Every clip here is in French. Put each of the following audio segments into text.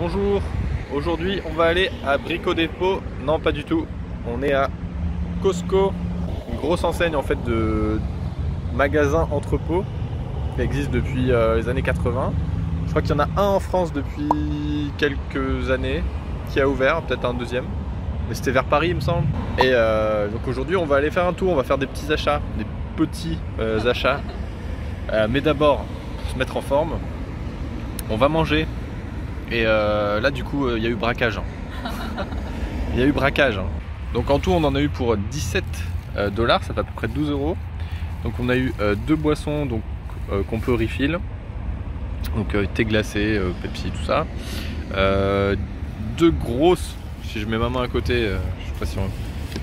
Bonjour, aujourd'hui on va aller à Brico Dépôt. Non, pas du tout, on est à Costco, une grosse enseigne en fait de magasins entrepôts qui existe depuis les années 80. Je crois qu'il y en a un en France depuis quelques années qui a ouvert, peut-être un deuxième, mais c'était vers Paris il me semble. Et donc aujourd'hui on va aller faire un tour, on va faire des petits achats, des petits achats. Mais d'abord, pour se mettre en forme, on va manger. Et là du coup il y a eu braquage. Il y a eu braquage. Donc en tout on en a eu pour 17 $, ça fait à peu près 12 €. Donc on a eu deux boissons donc qu'on peut refill. Donc thé glacé, Pepsi, tout ça. Deux grosses, si je mets ma main à côté, je sais pas si on...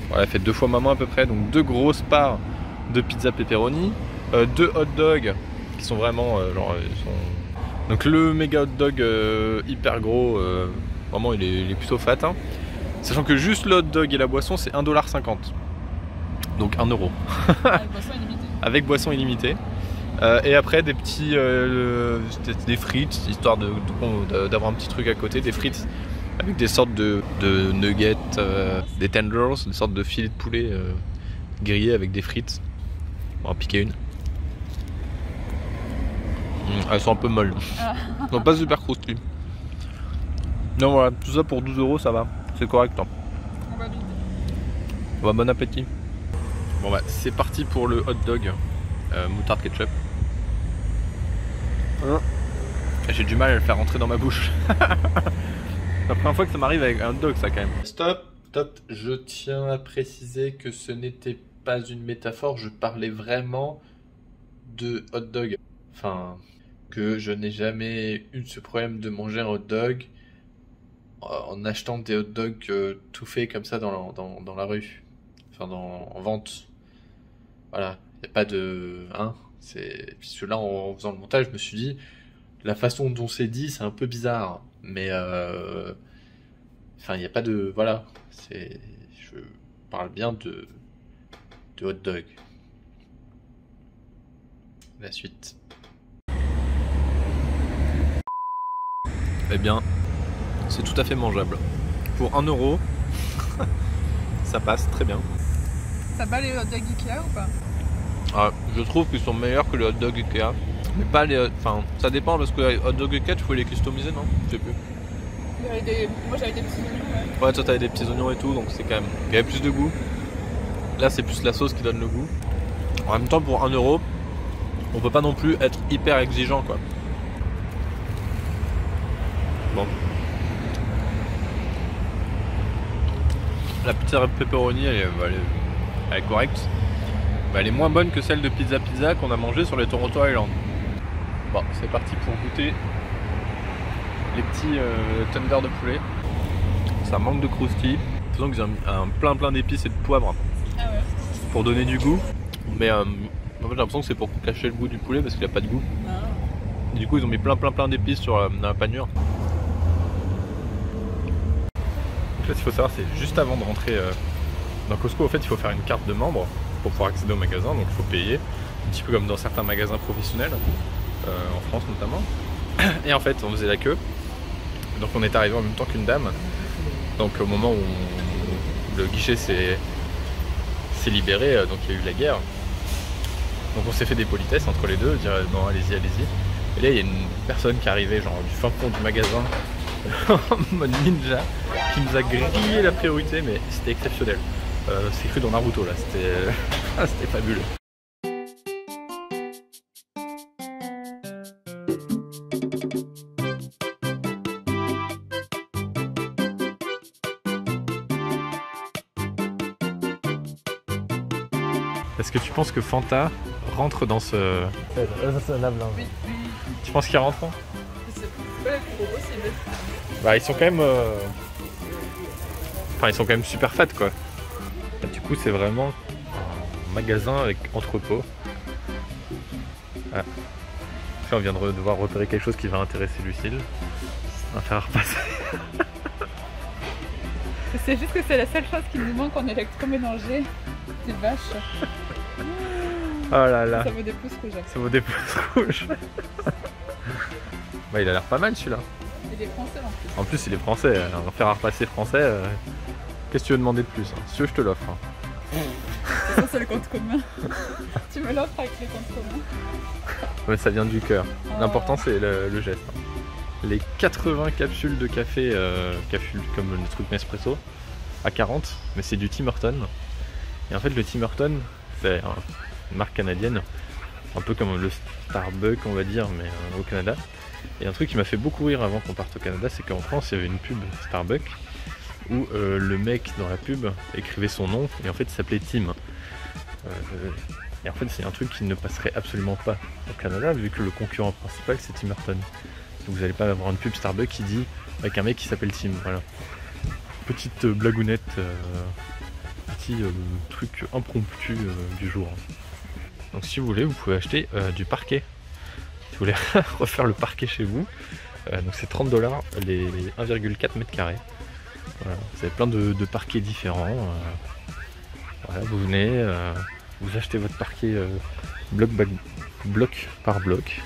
Voilà, elle fait deux fois ma main à peu près. Donc deux grosses parts de pizza pepperoni. Deux hot dogs qui sont vraiment genre ils sont... Donc le méga hot dog hyper gros, vraiment il est plutôt fat, hein. Sachant que juste le hot dog et la boisson c'est 1,50 $. Donc 1 €. Avec boisson illimitée. Avec boisson illimitée. Et après des petits des frites, histoire d'avoir un petit truc à côté, des frites avec des sortes de nuggets, des tenders, des sortes de filets de poulet grillés avec des frites. On va en piquer une. Elles sont un peu molles. Elles sont pas super croustilles. Non voilà, tout ça pour 12 €, ça va. C'est correct, hein. On va vite. Bon appétit. Bon bah c'est parti pour le hot dog moutarde ketchup. J'ai du mal à le faire rentrer dans ma bouche. La première fois que ça m'arrive avec un hot dog, ça quand même. Stop. Je tiens à préciser que ce n'était pas une métaphore, je parlais vraiment de hot dog. Enfin, que je n'ai jamais eu ce problème de manger un hot dog en achetant des hot dogs tout faits comme ça dans la rue. Enfin, en vente. Voilà, il n'y a pas de... Hein, puisque là, en faisant le montage, je me suis dit, la façon dont c'est dit, c'est un peu bizarre. Mais, enfin, il n'y a pas de... Voilà, je parle bien de hot dog. La suite. Eh bien, c'est tout à fait mangeable. Pour 1 €, ça passe très bien. Ça bat les hot dogs Ikea ou pas? Ah, je trouve qu'ils sont meilleurs que les hot dogs Ikea. Mais pas les... Enfin, ça dépend parce que les hot dogs Ikea, tu peux les customiser, non? Je sais plus. Moi j'avais des petits oignons, ouais. Ouais, toi t'avais des petits oignons et tout, donc c'est quand même... Il y avait plus de goût. Là, c'est plus la sauce qui donne le goût. En même temps, pour 1 €, on peut pas non plus être hyper exigeant, quoi. Bon. La pizza pepperoni, elle est correcte. Mais elle est moins bonne que celle de Pizza qu'on a mangé sur les Toronto Island. Bon, c'est parti pour goûter les petits tenders de poulet. Ça manque de croustilles. Faisons qu'ils ont un plein d'épices et de poivre. Ah ouais. Pour donner du goût. Mais en fait, j'ai l'impression que c'est pour cacher le goût du poulet parce qu'il n'y a pas de goût. Ah. Du coup, ils ont mis plein d'épices sur la panure. En fait, il faut savoir, c'est juste avant de rentrer dans Costco, en fait, il faut faire une carte de membre pour pouvoir accéder au magasin, donc il faut payer, un petit peu comme dans certains magasins professionnels, en France notamment. Et en fait, on faisait la queue, donc on est arrivé en même temps qu'une dame, donc au moment où le guichet s'est libéré, donc il y a eu la guerre, donc on s'est fait des politesses entre les deux, dire non, allez-y. Et là, il y a une personne qui arrivait genre du fin fond du magasin, en mode ninja, qui nous a grillé la priorité, mais c'était exceptionnel. C'est cru dans Naruto là, c'était fabuleux. Est-ce que tu penses que Fanta rentre dans ce... Ça lave là. Oui. Tu penses qu'il rentre? C'est pas trop possible. Bah ils sont quand même... Enfin ils sont quand même super fat quoi. Et du coup c'est vraiment un magasin avec entrepôt. Ah. Là on vient de devoir repérer quelque chose qui va intéresser Lucille. On va faire repasser. C'est juste que c'est la seule chose qui nous manque en électroménager. Des vaches. Oh là là. Ça vaut des pouces rouges. Ça vaut des pouces rouges. Bah il a l'air pas mal celui-là. Il est français en plus. En plus, il est français, un fer à repasser français. Qu'est-ce que tu veux demander de plus hein? Si tu veux, je te l'offre. Hein. Ça, c'est le compte commun. Tu me l'offres avec les comptes communs. Ouais, ça vient du cœur. Oh. L'important, c'est le geste. Hein. Les 80 capsules de café, capsules comme le truc Nespresso, à 40, mais c'est du Tim Hortons. Et en fait, le Tim Hortons, c'est une marque canadienne, un peu comme le Starbucks, on va dire, mais au Canada. Et un truc qui m'a fait beaucoup rire avant qu'on parte au Canada, c'est qu'en France, il y avait une pub Starbucks où le mec dans la pub écrivait son nom et en fait, il s'appelait Tim. Et en fait, c'est un truc qui ne passerait absolument pas au Canada, vu que le concurrent principal, c'est Tim Hortons. Donc vous n'allez pas avoir une pub Starbucks qui dit avec un mec qui s'appelle Tim. Voilà. Petite blagounette, petit truc impromptu du jour. Donc si vous voulez, vous pouvez acheter du parquet. Si vous voulez refaire le parquet chez vous, donc c'est 30$ les 1,4 m². Voilà. Vous avez plein de parquets différents. Voilà, vous venez, vous achetez votre parquet bloc par bloc.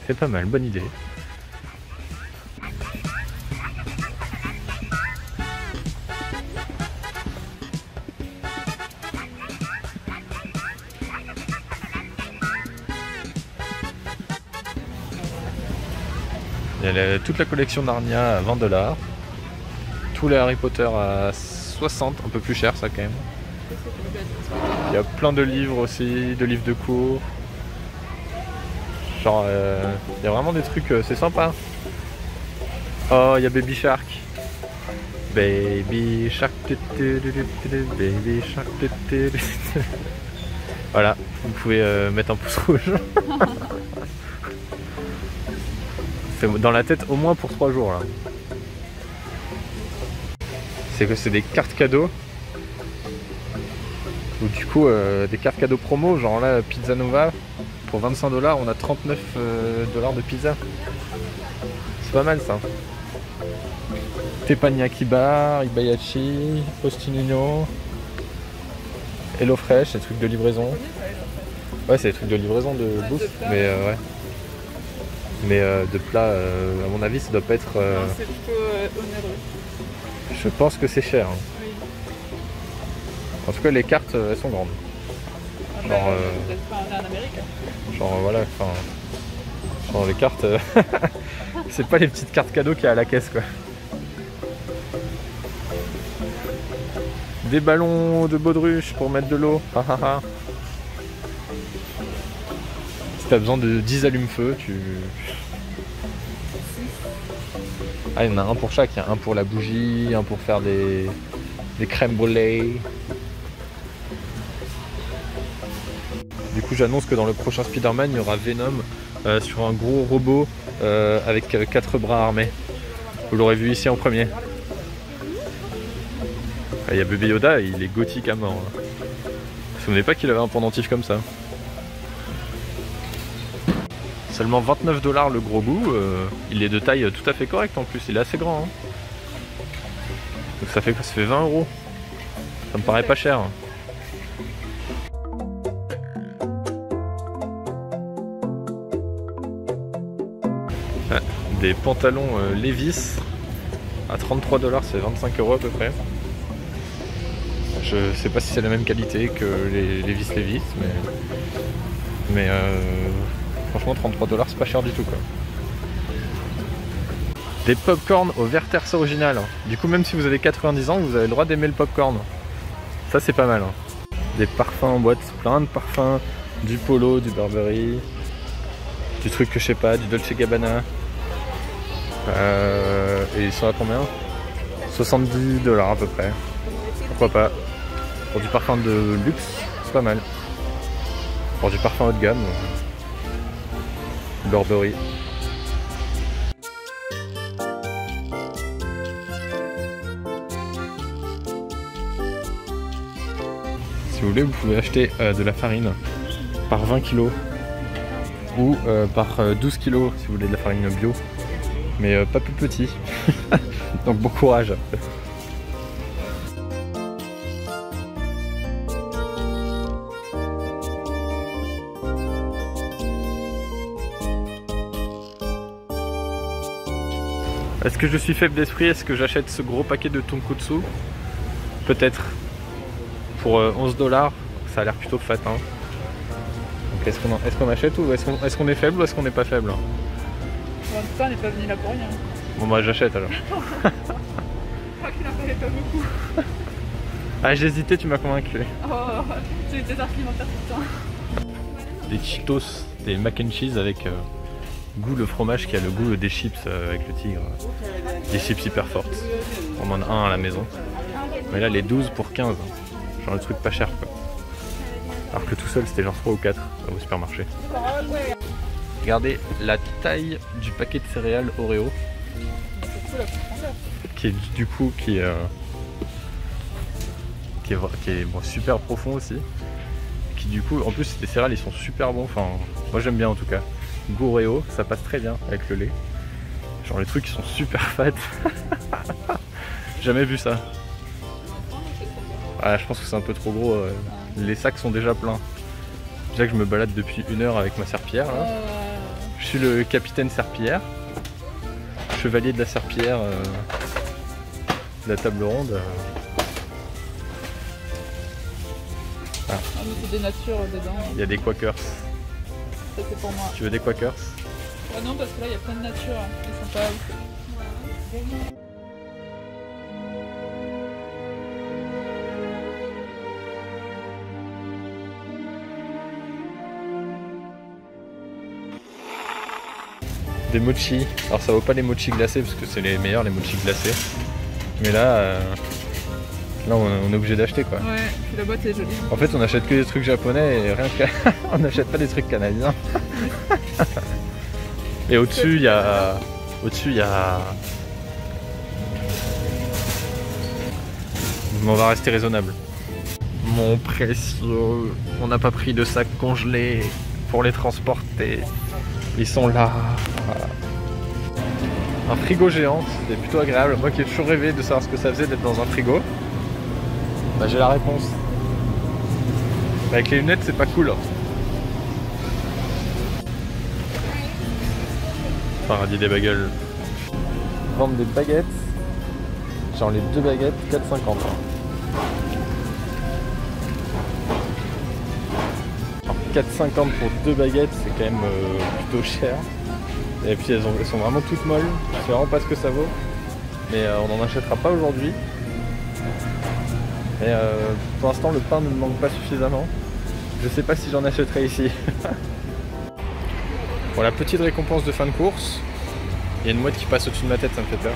C'est pas mal, bonne idée. Il y a toute la collection Narnia à 20$. Tous les Harry Potter à 60, un peu plus cher ça quand même. Il y a plein de livres aussi, de livres de cours. Genre, il y a vraiment des trucs, c'est sympa. Oh, il y a Baby Shark. Baby Shark. Baby Shark. Voilà, vous pouvez mettre un pouce rouge. C'est dans la tête au moins pour 3 jours là. C'est que c'est des cartes cadeaux. Ou du coup des cartes cadeaux promo, genre là Pizza Nova. Pour 25$, on a 39$ de pizza. C'est pas mal ça. Teppanyaki Bar, Ibayashi, Postinino, HelloFresh, c'est des trucs de livraison. Ouais, c'est des trucs de livraison de bouffe, mais ouais. Mais de plats, à mon avis, ça doit pas être. Non, c'est plutôt onéreux. Je pense que c'est cher. Hein. Oui. En tout cas, les cartes, elles sont grandes. Ah, Genre, peut-être pas en Amérique. Genre voilà, enfin, genre les cartes, c'est pas les petites cartes cadeaux qu'il y a à la caisse quoi. Des ballons de baudruche pour mettre de l'eau. Si t'as besoin de 10 allumes-feu, tu... Ah, il y en a un pour chaque, il y a un pour la bougie, un pour faire des crèmes brûlées. Du coup j'annonce que dans le prochain Spider-Man il y aura Venom sur un gros robot avec 4 bras armés. Vous l'aurez vu ici en premier. Il y a bébé Yoda, il est gothique à mort. Hein. Vous vous souvenez pas qu'il avait un pendentif comme ça? Seulement 29$ le gros bout, il est de taille tout à fait correcte en plus, il est assez grand. Hein. Donc ça fait 20€. Ça me paraît pas cher. Des pantalons Levi's à 33$, c'est 25€ à peu près. Je sais pas si c'est la même qualité que les Levi's, mais franchement 33$ c'est pas cher du tout quoi. Des popcorn au Werther's original. Du coup même si vous avez 90 ans vous avez le droit d'aimer le popcorn. Ça c'est pas mal. Hein. Des parfums en boîte, plein de parfums, du Polo, du Burberry, du truc que je sais pas, du Dolce Gabbana. Et ils sont à combien? 70$ à peu près. Pourquoi pas? Pour du parfum de luxe, c'est pas mal. Pour du parfum haut de gamme, Burberry. Si vous voulez, vous pouvez acheter de la farine par 20 kg ou par 12 kg si vous voulez de la farine bio. Mais pas plus petit. Donc bon courage. Est-ce que je suis faible d'esprit? Est-ce que j'achète ce gros paquet de tonkotsu? Peut-être. Pour 11 $. Ça a l'air plutôt fat. Hein. Donc est-ce qu'on achète ou est-ce qu'on est faible ou est-ce qu'on n'est pas faible? En tout cas, on n'est pas venu là pour rien. Bon bah j'achète alors. Je crois qu'il en fallait pas beaucoup. Ah j'hésitais, tu m'as convaincu. Oh, j'ai eu des argumentaires tout le temps. Des Cheetos, des mac and cheese avec goût le fromage qui a le goût des chips avec le tigre. Des chips hyper fortes. On en a un à la maison. Mais là les 12 pour 15. Genre le truc pas cher quoi. Alors que tout seul c'était genre 3 ou 4 au supermarché. Regardez la taille du paquet de céréales Oreo. Qui est du coup qui est bon, super profond aussi. Qui du coup en plus les céréales ils sont super bons. Enfin moi j'aime bien en tout cas. Goût Oreo, ça passe très bien avec le lait. Genre les trucs qui sont super fat. Jamais vu ça. Ah, je pense que c'est un peu trop gros. Les sacs sont déjà pleins. Déjà que je me balade depuis 1 heure avec ma serpillière. Là. Je suis le capitaine serpillière. Chevalier de la serpillière de la table ronde. Ah mais c'est des natures dedans. Il y a des quakers. Ça c'est pour moi. Tu veux des quakers? Ah non parce que là il y a plein de nature. Ils sont pas ouf. Des mochis. Alors ça vaut pas les mochis glacés parce que c'est les meilleurs les mochis glacés. Mais là, là on est obligé d'acheter quoi. Ouais, puis la boîte est jolie. En fait on achète que des trucs japonais et rien que... on n'achète pas des trucs canadiens. Et au-dessus il y a... Au-dessus il y a... Mais on va rester raisonnable. Mon précieux, on n'a pas pris de sac congelé pour les transporter. Ils sont là. Un frigo géant, c'est plutôt agréable. Moi qui ai toujours rêvé de savoir ce que ça faisait d'être dans un frigo, bah j'ai la réponse. Avec les lunettes c'est pas cool. Paradis des bagels. Vendre des baguettes. Genre les 2 baguettes, 4,50. 4,50 pour 2 baguettes, c'est quand même plutôt cher. Et puis elles sont vraiment toutes molles. Je sais vraiment pas ce que ça vaut. Mais on n'en achètera pas aujourd'hui. Et pour l'instant le pain ne me manque pas suffisamment. Je sais pas si j'en achèterai ici. Bon, la petite récompense de fin de course. Il y a une mouette qui passe au-dessus de ma tête, ça me fait peur.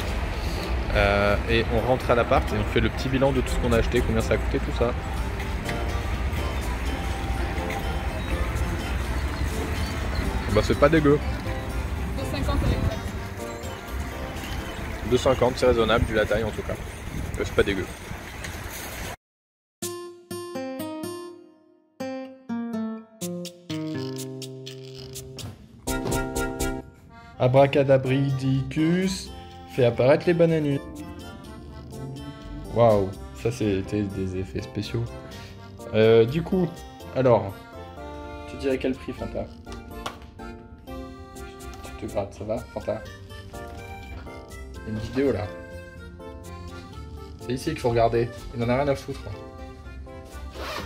Et on rentre à l'appart et on fait le petit bilan de tout ce qu'on a acheté, combien ça a coûté, tout ça. Bah c'est pas dégueu. 2,50 avec ça. 2,50 c'est raisonnable vu la taille en tout cas. C'est pas dégueu. Abracadabridicus fait apparaître les bananis. Waouh, ça c'était des effets spéciaux. Du coup, alors, tu dirais quel prix Fanta? Tu te grattes, ça va Fanta? Il y a une vidéo là. C'est ici qu'il faut regarder, il n'en a rien à foutre.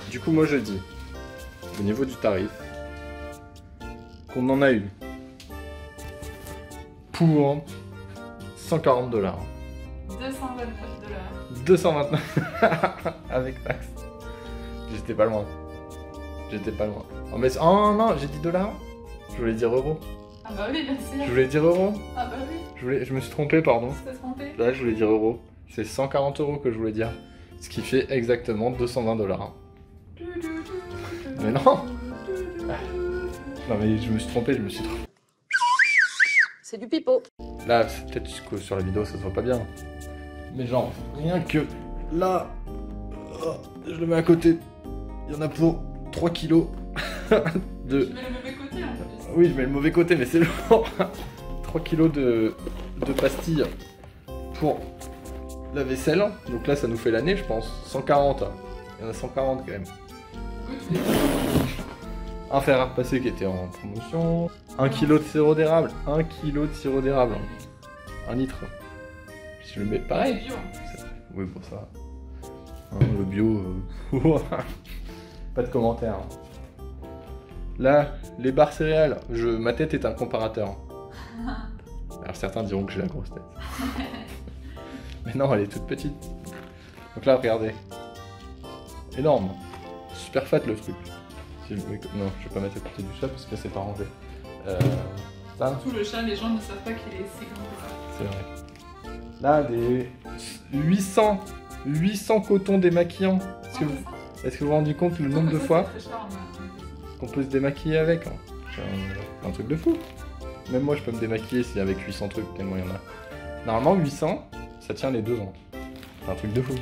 Du coup moi je dis, au niveau du tarif, qu'on en a eu pour 140 $. 229 $. 229 avec taxe. J'étais pas loin. J'étais pas loin. Oh, mais... oh non, j'ai dit $. Je voulais dire euros. Ah bah oui, bien sûr. Je voulais dire euros. Ah bah oui. Je me suis trompé, pardon. Tu t'es trompé. Là, je voulais dire euros. C'est 140 € que je voulais dire. Ce qui fait exactement 220 $. Mais non. Non mais je me suis trompé, C'est du pipeau. Là, peut-être que sur la vidéo ça se voit pas bien. Mais genre, rien que là, je le mets à côté. Il y en a pour 3 kilos de... Tu mets le mauvais côté en plus. Oui, je mets le mauvais côté, mais c'est lourd. 3 kilos de pastilles pour la vaisselle. Donc là, ça nous fait l'année, je pense. 140. Il y en a 140 quand même. Un fer à repasser qui était en promotion. 1 kg de sirop d'érable. 1 kg de sirop d'érable. 1 litre. Si je le mets pareil. C'est bio. Oui, bon, ça va. Hein, le bio, pas de commentaires. Là, les barres céréales, ma tête est un comparateur. Alors certains diront que j'ai la grosse tête. Mais non, elle est toute petite. Donc là, regardez. Énorme. Super fat le truc. Si je mets... Non, je vais pas mettre à côté du chat parce que c'est pas rangé. Ça, Surtout le chat, les gens ne savent pas qu'il est si grand que ça. c'est vrai. Là, des 800 cotons démaquillants. Est-ce que vous vous rendez compte le nombre de fois qu'on peut se démaquiller avec, hein. C'est un truc de fou. Même moi, je peux me démaquiller si avec 800 trucs, tellement il y en a. Normalement, 800, ça tient les 2 ans. C'est un truc de fou.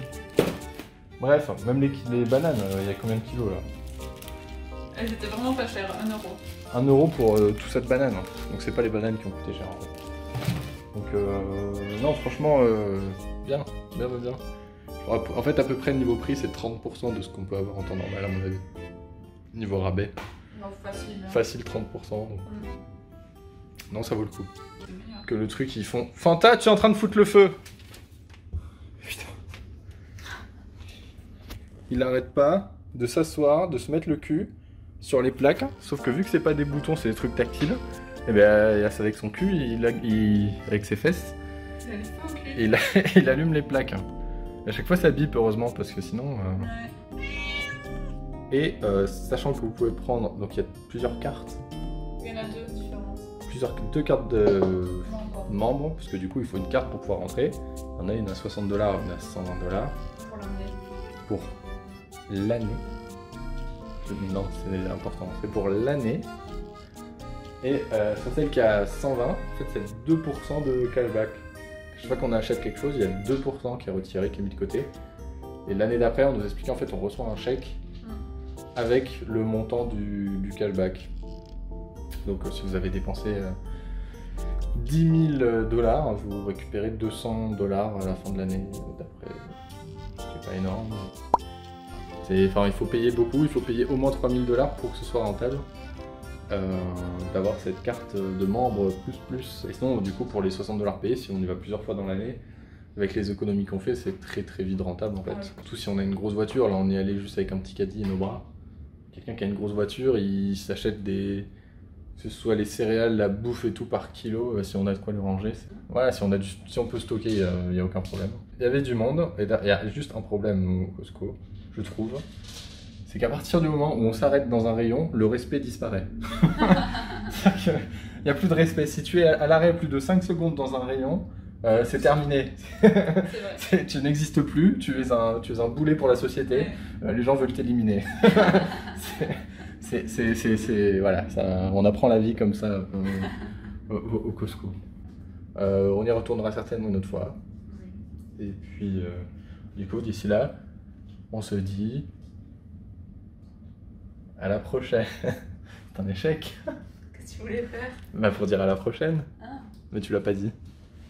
Bref, même les bananes, il y a combien de kilos là? Elles étaient vraiment pas chères, 1 euro. 1 euro pour tout ça de bananes. Hein. Donc c'est pas les bananes qui ont coûté cher. En fait. Donc non, franchement, bien. En fait, à peu près niveau prix, c'est 30% de ce qu'on peut avoir en temps normal à mon avis. Niveau rabais. Non, facile. Hein. Facile 30%. Donc... Non, ça vaut le coup. Que le truc, ils font... Fanta, tu es en train de foutre le feu! Putain. Il arrête pas de s'asseoir, de se mettre le cul sur les plaques. Sauf que vu que c'est pas des boutons, c'est des trucs tactiles, et ben avec son cul, avec ses fesses, il allume les plaques. À chaque fois, ça bip, heureusement, parce que sinon... Et sachant que vous pouvez prendre... Donc il y a plusieurs cartes. Il y en a 2 différentes. Deux cartes de membres, parce que du coup il faut une carte pour pouvoir rentrer. Il y en a une à 60$, une à 120$. Pour l'année. Pour l'année. Non, c'est important, c'est pour l'année. Et sur celle qui est à 120, en fait c'est 2% de cashback. Chaque fois qu'on achète quelque chose, il y a 2% qui est retiré, qui est mis de côté. Et l'année d'après, on nous explique en fait on reçoit un chèque avec le montant du cashback. Donc si vous avez dépensé 10 000$, vous récupérez 200$ à la fin de l'année, d'après, c'est pas énorme. Enfin, il faut payer beaucoup, il faut payer au moins 3 000$ pour que ce soit rentable, d'avoir cette carte de membre plus. Et sinon, du coup, pour les 60$ payés, si on y va plusieurs fois dans l'année, avec les économies qu'on fait, c'est très vite rentable en fait. Ouais. Surtout si on a une grosse voiture, là on y allait juste avec un petit caddie et nos bras. Quelqu'un qui a une grosse voiture, il s'achète que ce soit les céréales, la bouffe et tout par kilo, si on a de quoi le ranger. Voilà, si on peut stocker, il n'y a aucun problème. Il y avait du monde, et il y a juste un problème au Costco, je trouve. C'est qu'à partir du moment où on s'arrête dans un rayon, le respect disparaît. Il n'y a plus de respect. Si tu es à l'arrêt plus de 5 secondes dans un rayon, c'est terminé. Tu n'existes plus, tu es un boulet pour la société, les gens veulent t'éliminer. Voilà, on apprend la vie comme ça au Costco. On y retournera certainement une autre fois. Et puis, du coup, d'ici là, on se dit à la prochaine. C'est un échec. Qu'est-ce que tu voulais faire? Bah, pour dire à la prochaine. Ah. Mais tu l'as pas dit.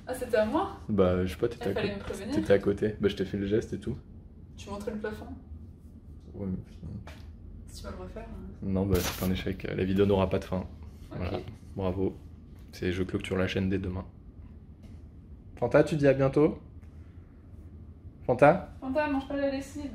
Ah, c'était à moi? Bah, je sais pas, t'étais à côté. Bah, je t'ai fait le geste et tout. Tu montrais le plafond? Ouais, mais... Si tu vas le refaire. Non, bah, c'est un échec. La vidéo n'aura pas de fin. Okay. Voilà, bravo. Je clôture la chaîne dès demain. Fanta, tu dis à bientôt? Fanta? Fanta, mange pas la lessive.